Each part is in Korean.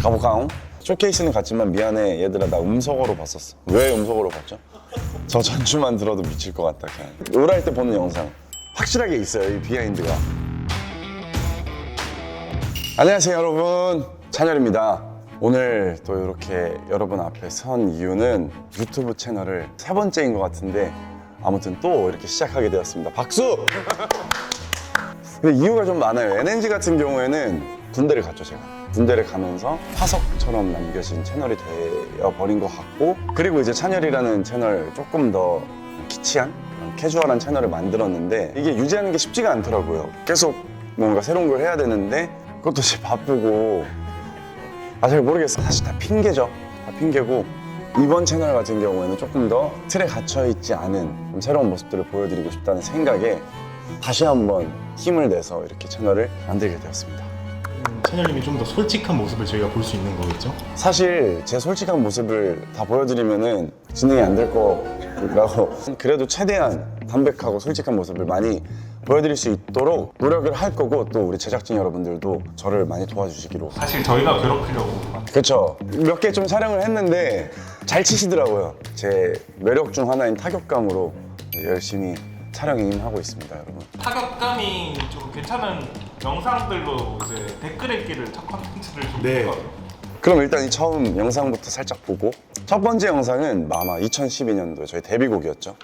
가볼까요? 쇼케이스는 갔지만 미안해 얘들아 나 음소거로 봤었어. 왜 음소거로 봤죠? 저 전주만 들어도 미칠 것 같다 그냥. 오랄 때 보는 영상 확실하게 있어요 이 비하인드가. 안녕하세요 여러분, 찬열입니다. 오늘 또 이렇게 여러분 앞에 선 이유는 유튜브 채널을 3번째인 것 같은데 아무튼 또 이렇게 시작하게 되었습니다. 박수! 근데 이유가 좀 많아요. NNG 같은 경우에는 군대를 갔죠 제가. 군대를 가면서 화석처럼 남겨진 채널이 되어버린 것 같고, 그리고 이제 찬열이라는 채널 조금 더 키치한 캐주얼한 채널을 만들었는데 이게 유지하는 게 쉽지가 않더라고요. 계속 뭔가 새로운 걸 해야 되는데 그것도 이제 바쁘고 잘 모르겠어요. 사실 다 핑계죠. 다 핑계고, 이번 채널 같은 경우에는 조금 더 틀에 갇혀있지 않은 좀 새로운 모습들을 보여드리고 싶다는 생각에 다시 한번 힘을 내서 이렇게 채널을 만들게 되었습니다. 찬열님이 좀 더 솔직한 모습을 저희가 볼 수 있는 거겠죠? 사실 제 솔직한 모습을 다 보여드리면은 진행이 안 될 거라고 그래도 최대한 담백하고 솔직한 모습을 많이 보여드릴 수 있도록 노력을 할 거고, 또 우리 제작진 여러분들도 저를 많이 도와주시기로. 사실 저희가 괴롭히려고 그렇죠. 몇 개 좀 촬영을 했는데 잘 치시더라고요. 제 매력 중 하나인 타격감으로 열심히 촬영에 임하고 있습니다, 여러분. 타격감이 좀 괜찮은 영상들로 이제 댓글 읽기를 첫 컨텐츠를 좀 네. 했거든요. 그럼 일단 이 처음 영상부터 살짝 보고, 첫 번째 영상은 아마 2012년도에 저희 데뷔곡이었죠.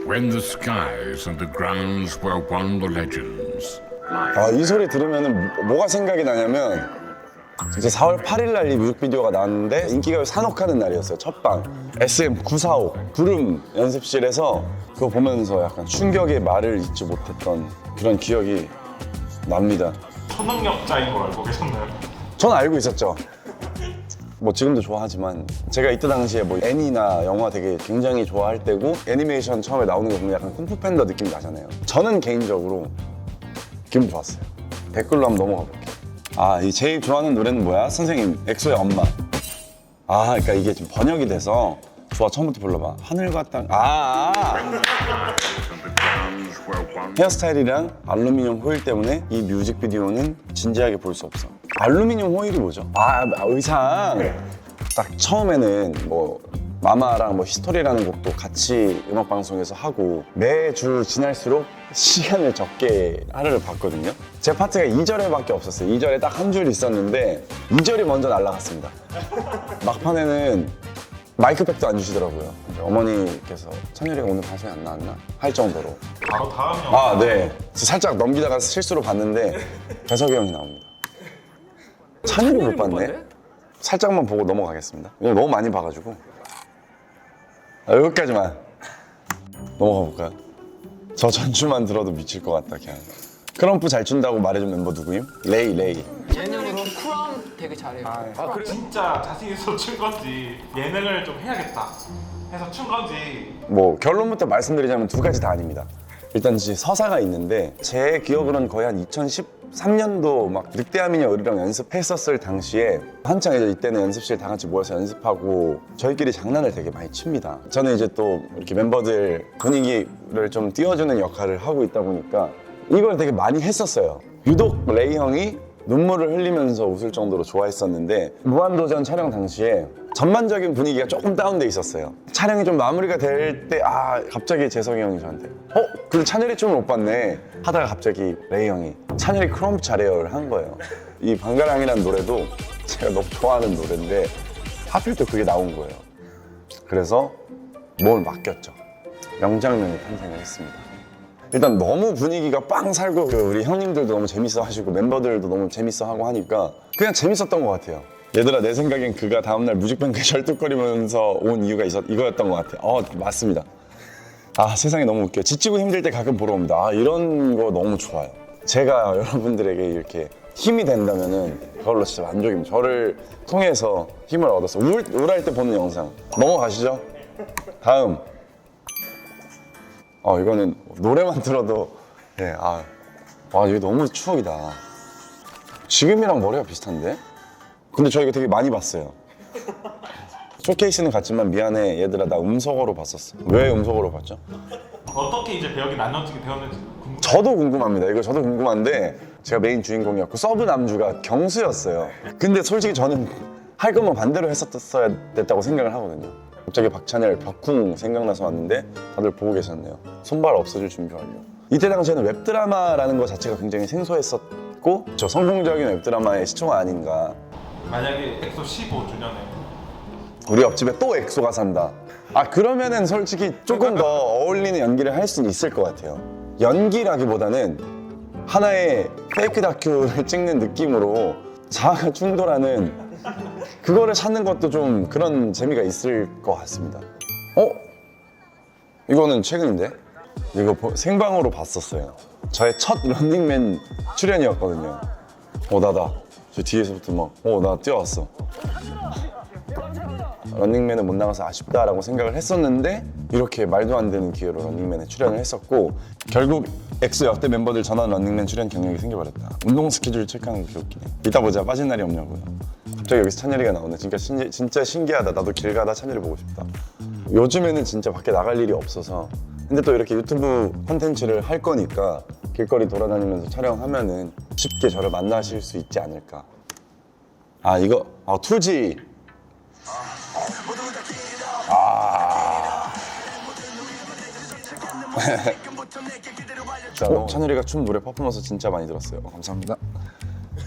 When the skies and the grounds were one the legends. 이 소리 들으면 뭐가 생각이 나냐면 이제 4월 8일 날 이 뮤직비디오가 나왔는데 인기가요 산옥하는 날이었어요. 첫방 SM945 구름 연습실에서 그거 보면서 약간 충격의 말을 잊지 못했던 그런 기억이 납니다. 초능력자인 걸 알고 계셨나요? 전 알고 있었죠. 뭐 지금도 좋아하지만 제가 이때 당시에 뭐 애니나 영화 되게 굉장히 좋아할 때고, 애니메이션 처음에 나오는 거 보면 약간 쿵푸 팬더 느낌이 나잖아요. 저는 개인적으로 기분 좋았어요. 댓글로 한번 넘어가 볼게요. 이 제일 좋아하는 노래는 뭐야? 선생님, 엑소의 엄마. 그러니까 이게 지금 번역이 돼서 좋아, 처음부터 불러봐. 하늘과 땅. 헤어스타일이랑 알루미늄 호일 때문에 이 뮤직비디오는 진지하게 볼 수 없어. 알루미늄 호일이 뭐죠? 의상. 딱 처음에는 뭐 마마랑 뭐 히스토리라는 곡도 같이 음악 방송에서 하고 매주 지날수록 시간을 적게 하루를 봤거든요. 제 파트가 2절에밖에 없었어요. 2절에 딱 한 줄 있었는데 2절이 먼저 날아갔습니다. 막판에는 마이크백도 안 주시더라고요. 어머니께서 찬열이가 오늘 방송에 안 나왔나? 할 정도로. 바로 다음 영상. 네. 살짝 넘기다가 실수로 봤는데 배석이 형이 나옵니다. 찬열이 못 봤네? 살짝만 보고 넘어가겠습니다. 왜냐면 너무 많이 봐가지고. 여기까지만 넘어가 볼까요? 저 전주만 들어도 미칠 것 같다 그냥. 크럼프 잘 춘다고 말해준 멤버 누구임? 레이. 예능으로 쿨함 되게 잘해요. 진짜 자신 있어서 춘 건지 예능을 좀 해야겠다 해서 춘 건지. 뭐 결론부터 말씀드리자면 두 가지 다 아닙니다. 일단 이제 서사가 있는데 제 기억으로는 거의 한 2013년도 막 늑대와 미녀 의리랑 연습했었을 당시에 한창 이제 이때는 연습실 다 같이 모여서 연습하고 저희끼리 장난을 되게 많이 칩니다. 저는 이제 또 이렇게 멤버들 분위기를 좀 띄워주는 역할을 하고 있다 보니까 이걸 되게 많이 했었어요. 유독 레이 형이 눈물을 흘리면서 웃을 정도로 좋아했었는데, 무한도전 촬영 당시에 전반적인 분위기가 조금 다운돼 있었어요. 촬영이 좀 마무리가 될 때 갑자기 재석이 형이 저한테 근데 찬열이 춤을 못 봤네 하다가 갑자기 레이 형이 찬열이 크럼프 잘해요를 한 거예요. 이 방가랑이라는 노래도 제가 너무 좋아하는 노래인데 하필 또 그게 나온 거예요. 그래서 뭘 맡겼죠. 명장면이 탄생을 했습니다. 일단 너무 분위기가 빵 살고 우리 형님들도 너무 재밌어 하시고 멤버들도 너무 재밌어 하고 하니까 그냥 재밌었던 것 같아요. 얘들아 내 생각엔 그가 다음날 뮤직뱅크에 절뚝거리면서 온 이유가 이거였던 것 같아요. 맞습니다. 세상이 너무 웃겨요. 지치고 힘들 때 가끔 보러 옵니다. 이런 거 너무 좋아요. 제가 여러분들에게 이렇게 힘이 된다면은 그걸로 진짜 만족입니다. 저를 통해서 힘을 얻어서 우울할 때 보는 영상 넘어가시죠. 다음. 이거는 노래만 들어도 이거 너무 추억이다. 지금이랑 머리가 비슷한데? 근데 저 이거 되게 많이 봤어요. 쇼케이스는 갔지만 미안해 얘들아 나 음소거로 봤었어. 왜 음소거로 봤죠? 어떻게 이제 배역이 나눠지게 되었는지 궁금해요. 저도 궁금합니다. 이거 저도 궁금한데 제가 메인 주인공이었고 서브 남주가 경수였어요. 근데 솔직히 저는 할 거면 반대로 했었어야 됐다고 생각을 하거든요. 갑자기 박찬일, 벽쿵 생각나서 왔는데 다들 보고 계셨네요. 손발 없어질 준비 완료. 이때 당시에는 웹드라마라는 것 자체가 굉장히 생소했었고 저 성공적인 웹드라마의 시초가 아닌가. 만약에 엑소 15주년에 우리 옆집에 또 엑소가 산다. 아 그러면은 솔직히 조금 더 어울리는 연기를 할 수는 있을 것 같아요. 연기라기보다는 하나의 페이크 다큐를 찍는 느낌으로 자아가 충돌하는 그거를 찾는 것도 좀 그런 재미가 있을 것 같습니다. 이거는 최근인데? 이거 생방으로 봤었어요. 저의 첫 런닝맨 출연이었거든요. 나다. 저 뒤에서부터 막 나 뛰어왔어. 런닝맨은 못 나가서 아쉽다라고 생각을 했었는데 이렇게 말도 안 되는 기회로 런닝맨에 출연을 했었고 결국 엑소 역대 멤버들 전원 런닝맨 출연 경력이 생겨버렸다. 운동 스케줄 체크하는 거 귀엽긴 해. 이따 보자. 빠진 날이 없냐고요. 갑자기 여기서 찬열이가 나오네. 진짜 신기하다. 나도 길 가다 찬열이 보고 싶다. 요즘에는 진짜 밖에 나갈 일이 없어서 근데 또 이렇게 유튜브 콘텐츠를 할 거니까 길거리 돌아다니면서 촬영하면은 쉽게 저를 만나실 수 있지 않을까. 이거 투지. 찬열이가 춤 노래 퍼포먼스 진짜 많이 들었어요. 감사합니다.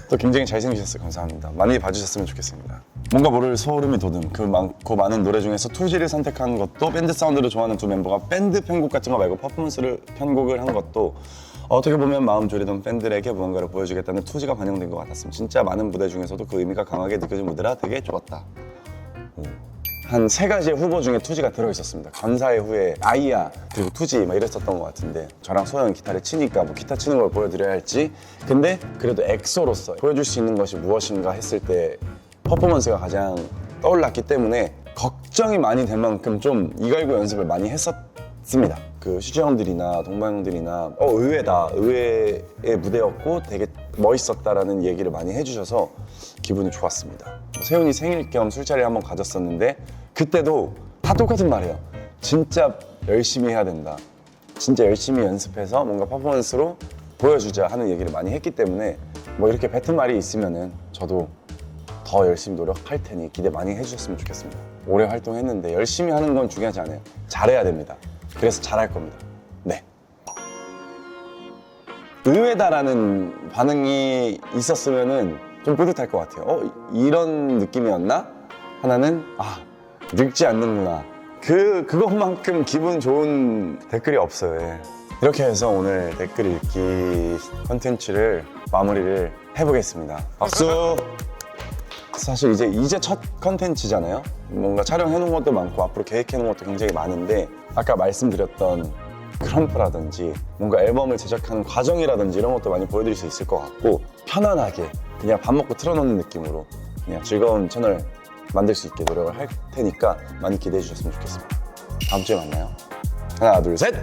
또 굉장히 잘생기셨어요. 감사합니다. 많이 봐주셨으면 좋겠습니다. 뭔가 모를 소름이 돋음. 그 많고 많은 노래 중에서 투지를 선택한 것도 밴드 사운드를 좋아하는 두 멤버가 밴드 편곡 같은 거 말고 퍼포먼스를 편곡을 한 것도 어떻게 보면 마음 졸이던 팬들에게 무언가를 보여주겠다는 투지가 반영된 것 같았습니다. 진짜 많은 무대 중에서도 그 의미가 강하게 느껴진 무대라 되게 좋았다. 한 3가지의 후보 중에 투지가 들어있었습니다. 건사의 후에 아이야 그리고 투지 막 이랬었던 것 같은데 저랑 소영이 기타를 치니까 뭐 기타 치는 걸 보여드려야 할지 근데 그래도 엑소로서 보여줄 수 있는 것이 무엇인가 했을 때 퍼포먼스가 가장 떠올랐기 때문에 걱정이 많이 된 만큼 좀 이갈고 연습을 많이 했었습니다. 그 슈즈 형들이나 동방 형들이나 의외다, 의외의 무대였고 되게 멋있었다라는 얘기를 많이 해주셔서 기분이 좋았습니다. 세훈이 생일 겸 술자리를 한번 가졌었는데 그때도 다 똑같은 말이에요. 진짜 열심히 해야 된다. 진짜 열심히 연습해서 뭔가 퍼포먼스로 보여주자 하는 얘기를 많이 했기 때문에 뭐 이렇게 뱉은 말이 있으면은 저도 더 열심히 노력할 테니 기대 많이 해주셨으면 좋겠습니다. 오래 활동했는데 열심히 하는 건 중요하지 않아요. 잘해야 됩니다. 그래서 잘할 겁니다. 네. 의외다라는 반응이 있었으면은 좀 뿌듯할 것 같아요. 이런 느낌이었나? 하나는 늙지 않는구나. 그것만큼 기분 좋은 댓글이 없어요. 예. 이렇게 해서 오늘 댓글 읽기 컨텐츠를 마무리를 해보겠습니다. 박수! 사실 이제 첫 컨텐츠잖아요. 뭔가 촬영해놓은 것도 많고 앞으로 계획해놓은 것도 굉장히 많은데 아까 말씀드렸던 크럼프라든지 뭔가 앨범을 제작하는 과정이라든지 이런 것도 많이 보여드릴 수 있을 것 같고 편안하게 그냥 밥 먹고 틀어놓는 느낌으로 그냥 즐거운 채널 만들 수 있게 노력을 할 테니까 많이 기대해 주셨으면 좋겠습니다. 다음 주에 만나요. 하나, 둘, 셋!